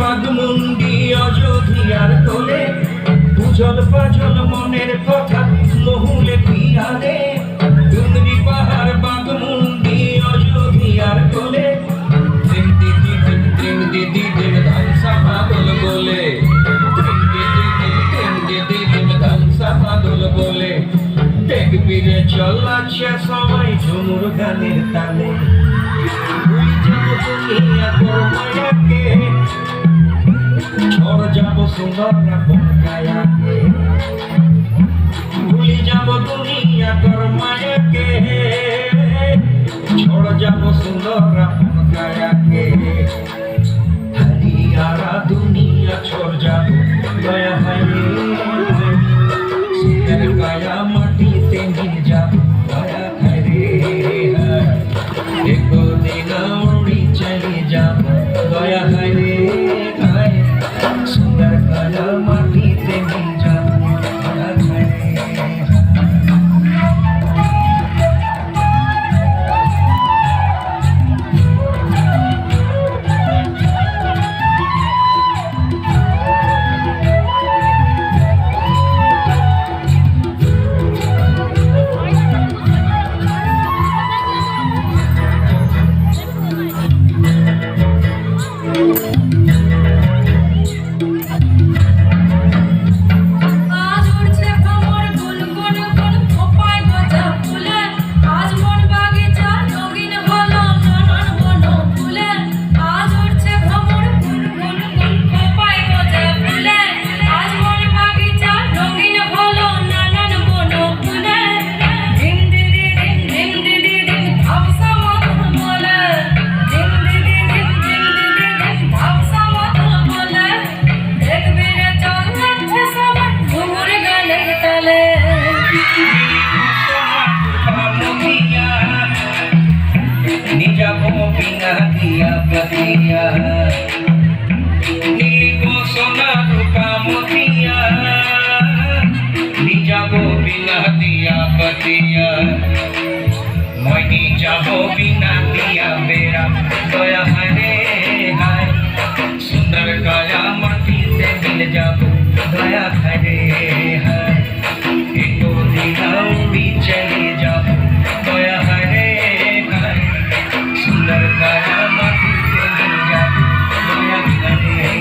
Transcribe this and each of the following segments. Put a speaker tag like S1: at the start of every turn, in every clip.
S1: বাগমুন্ডি অযোধ্যার কোলে উজল পাজল মনের কথা মহুলে পিয়ারে ডুমরি পাহাড় বাগমুন্ডি অযোধ্যার কোলে দিন দিদি দিন ধানসা পাগল বলে দিন দিদি ধানসা পাগল বলে দেখবি রে চলাচ্ছে সবাই ঝুমুর গানের তালে छोड़ जाबो सुंदर काया के भूल जाबो दुनिया कर माया के छोड़ जाबो सुंदर काया के हरियारा दुनिया छोड़ जाबो गया है सुंदर काया माटी ते मिल जाबो गया है रे एक दिन उड़ी चली जाबो गया है रे सुंदर काला माटी ते मिल जाबो गया है सुंदर काया माटी ते मिल जाबो गया है रे एक दिन उड़ी चली जाबो गया है रे सुंदर काया माटी ते मिल जाबो गया है रे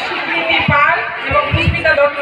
S2: স্বীকৃতি পাল এবং পুষ্পিতা দত্ত।